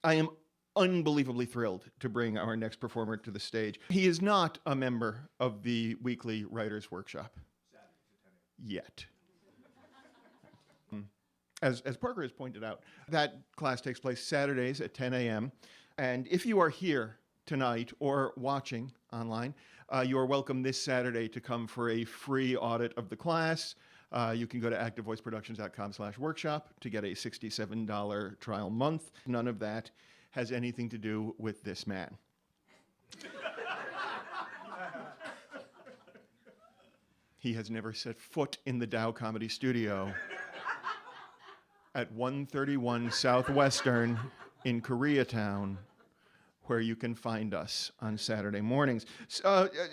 I am unbelievably thrilled to bring our next performer to the stage. He is not a member of the weekly Writers' Workshop yet. As Parker has pointed out, that class takes place Saturdays at 10 a.m. And if you are here tonight or watching online, you are welcome this Saturday to come for a free audit of the class. You can go to activevoiceproductions.com/workshop to get a $67 trial month. None of that has anything to do with this man. He has never set foot in the Dow Comedy Studio at 131 Southwestern in Koreatown, where you can find us on Saturday mornings.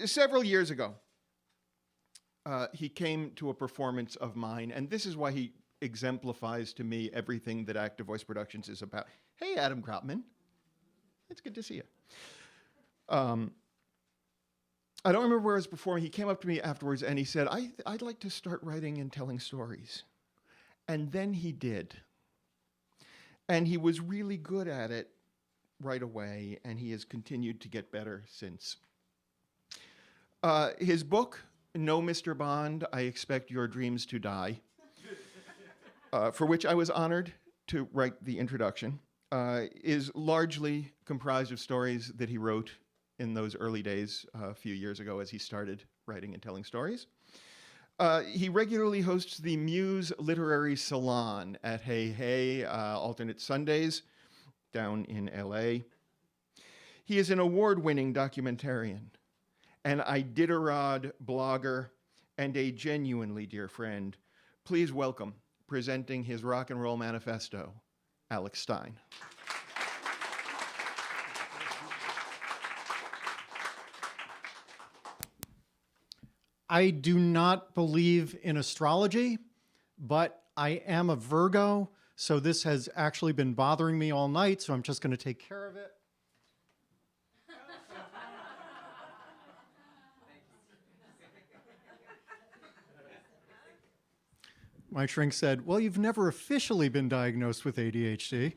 Several years ago, he came to a performance of mine, and this is why he exemplifies to me everything that Active Voice Productions is about. Hey, Adam Krautman. It's good to see you. I don't remember where I was performing. He came up to me afterwards and he said, I'd like to start writing and telling stories. And then he did. And he was really good at it right away, and he has continued to get better since. His book, No, Mr. Bond, I Expect Your Dreams to Die, for which I was honored to write the introduction, is largely comprised of stories that he wrote in those early days a few years ago as he started writing and telling stories. He regularly hosts the Muse Literary Salon at Hey Hey, alternate Sundays down in LA. He is an award-winning documentarian, an Iditarod blogger, and a genuinely dear friend. Please welcome, presenting his rock and roll manifesto, Alex Stein. I do not believe in astrology, but I am a Virgo, so this has actually been bothering me all night, so I'm just going to take care of it. My shrink said, well, you've never officially been diagnosed with ADHD.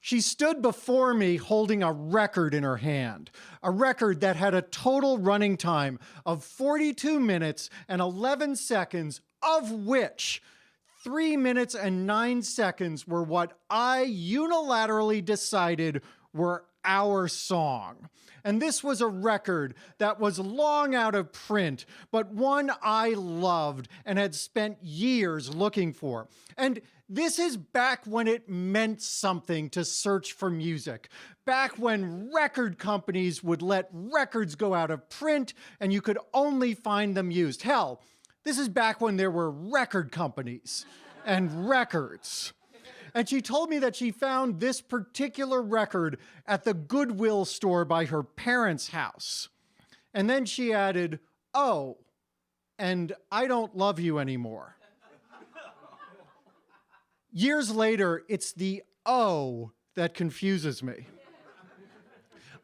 She stood before me holding a record in her hand, a record that had a total running time of 42 minutes and 11 seconds, of which 3 minutes and 9 seconds were what I unilaterally decided were our song. And this was a record that was long out of print, but one I loved and had spent years looking for. And this is back when it meant something to search for music, back when record companies would let records go out of print and you could only find them used. Hell, this is back when there were record companies and records. And she told me that she found this particular record at the Goodwill store by her parents' house. And then she added, oh, and I don't love you anymore. Years later, it's the oh that confuses me.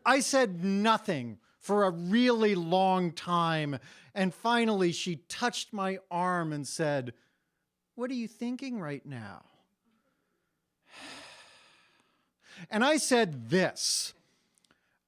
I said nothing for a really long time, and finally she touched my arm and said, what are you thinking right now? And I said this: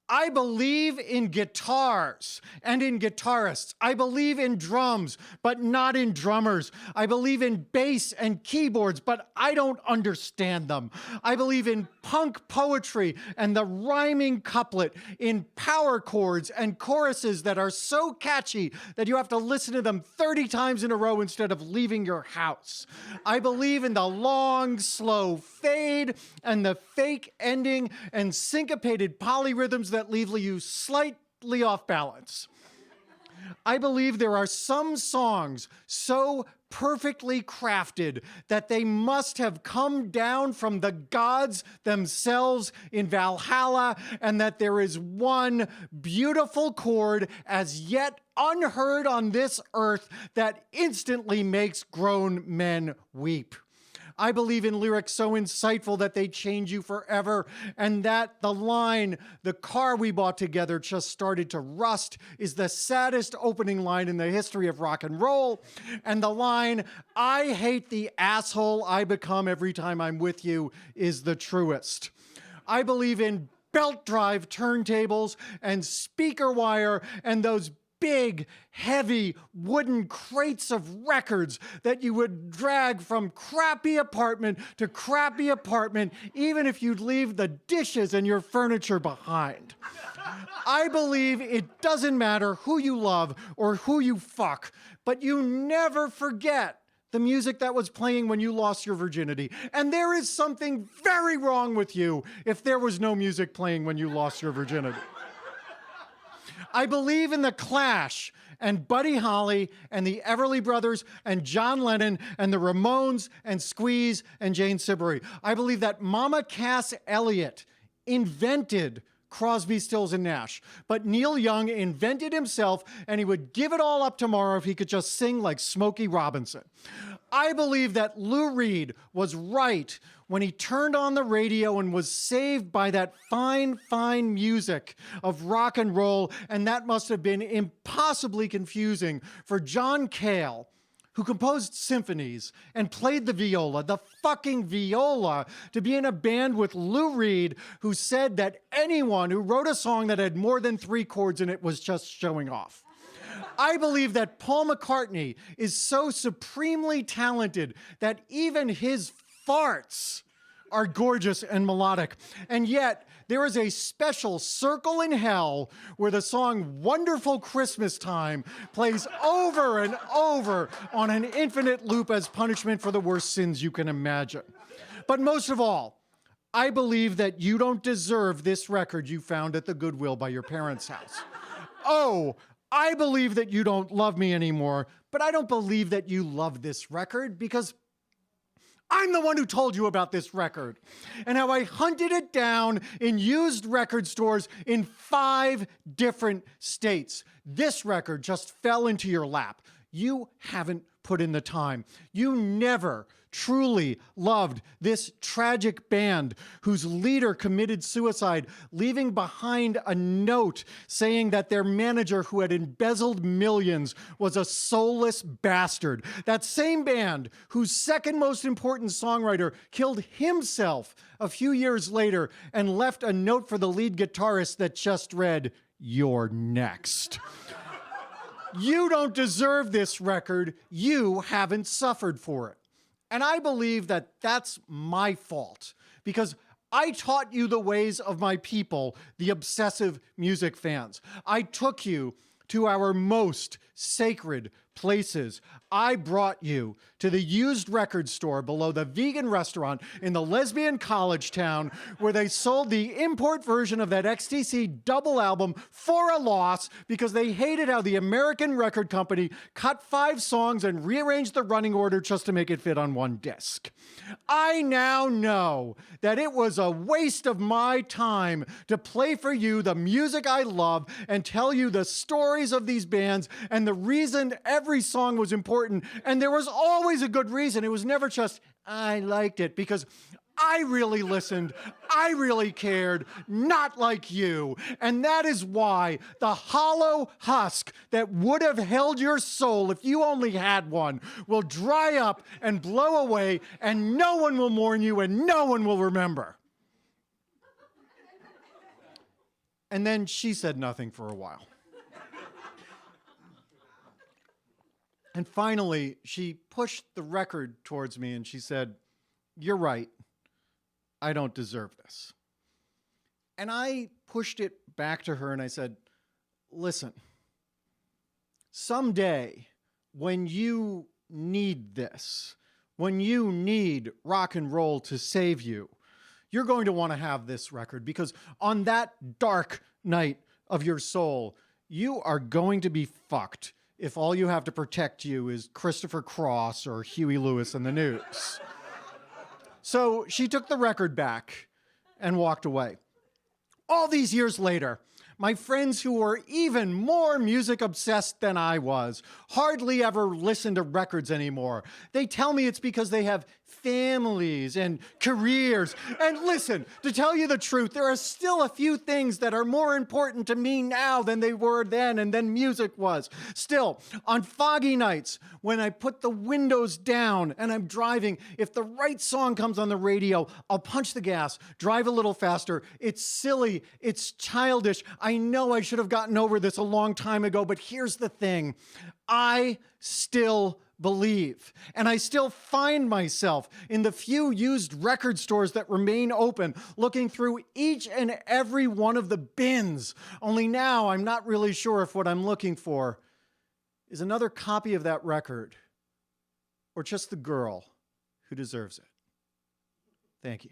I believe in guitars and in guitarists. I believe in drums, but not in drummers. I believe in bass and keyboards, but I don't understand them. I believe in punk poetry and the rhyming couplet, in power chords and choruses that are so catchy that you have to listen to them 30 times in a row instead of leaving your house. I believe in the long, slow fade and the fake ending and syncopated polyrhythms that leave you slightly off balance. I believe there are some songs so perfectly crafted that they must have come down from the gods themselves in Valhalla, and that there is one beautiful chord as yet unheard on this earth that instantly makes grown men weep. I believe in lyrics so insightful that they change you forever, and that the line, "the car we bought together just started to rust," is the saddest opening line in the history of rock and roll, and the line, "I hate the asshole I become every time I'm with you," is the truest. I believe in belt drive turntables and speaker wire and those big, heavy wooden crates of records that you would drag from crappy apartment to crappy apartment, even if you'd leave the dishes and your furniture behind. I believe it doesn't matter who you love or who you fuck, but you never forget the music that was playing when you lost your virginity. And there is something very wrong with you if there was no music playing when you lost your virginity. I believe in the Clash and Buddy Holly and the Everly Brothers and John Lennon and the Ramones and Squeeze and Jane Siberry. I believe that Mama Cass Elliot invented Crosby, Stills, and Nash. But Neil Young invented himself, and he would give it all up tomorrow if he could just sing like Smokey Robinson. I believe that Lou Reed was right when he turned on the radio and was saved by that fine, fine music of rock and roll, and that must have been impossibly confusing for John Cale, who composed symphonies and played the fucking viola, to be in a band with Lou Reed, who said that anyone who wrote a song that had more than 3 chords in it was just showing off. I believe that Paul McCartney is so supremely talented that even his farts are gorgeous and melodic. And yet, there is a special circle in hell where the song Wonderful Christmas Time plays over and over on an infinite loop as punishment for the worst sins you can imagine. But most of all, I believe that you don't deserve this record you found at the Goodwill by your parents' house. Oh, I believe that you don't love me anymore, but I don't believe that you love this record, because I'm the one who told you about this record and how I hunted it down in used record stores in 5 different states. This record just fell into your lap. You haven't put in the time. You never truly loved this tragic band whose leader committed suicide, leaving behind a note saying that their manager, who had embezzled millions, was a soulless bastard. That same band whose second most important songwriter killed himself a few years later and left a note for the lead guitarist that just read, "You're next." You don't deserve this record. You haven't suffered for it. And I believe that that's my fault, because I taught you the ways of my people, the obsessive music fans. I took you to our most sacred places. I brought you to the used record store below the vegan restaurant in the lesbian college town where they sold the import version of that XTC double album for a loss because they hated how the American record company cut 5 songs and rearranged the running order just to make it fit on 1 disc. I now know that it was a waste of my time to play for you the music I love and tell you the stories of these bands and the reason every song was important. And there was always a good reason. It was never just, I liked it, because I really listened. I really cared, not like you. And that is why the hollow husk that would have held your soul if you only had one will dry up and blow away, and no one will mourn you and no one will remember. And then she said nothing for a while. And finally, she pushed the record towards me and she said, "You're right. I don't deserve this." And I pushed it back to her and I said, "Listen, someday when you need this, when you need rock and roll to save you, you're going to want to have this record, because on that dark night of your soul, you are going to be fucked if all you have to protect you is Christopher Cross or Huey Lewis and the News." So she took the record back and walked away. All these years later, my friends who were even more music obsessed than I was hardly ever listen to records anymore. They tell me it's because they have families and careers. And listen, to tell you the truth, there are still a few things that are more important to me now than they were then and then music was. Still, on foggy nights, when I put the windows down and I'm driving, if the right song comes on the radio, I'll punch the gas, drive a little faster. It's silly. It's childish. I know I should have gotten over this a long time ago, but here's the thing. I still believe. And I still find myself in the few used record stores that remain open, looking through each and every one of the bins. Only now I'm not really sure if what I'm looking for is another copy of that record or just the girl who deserves it. Thank you.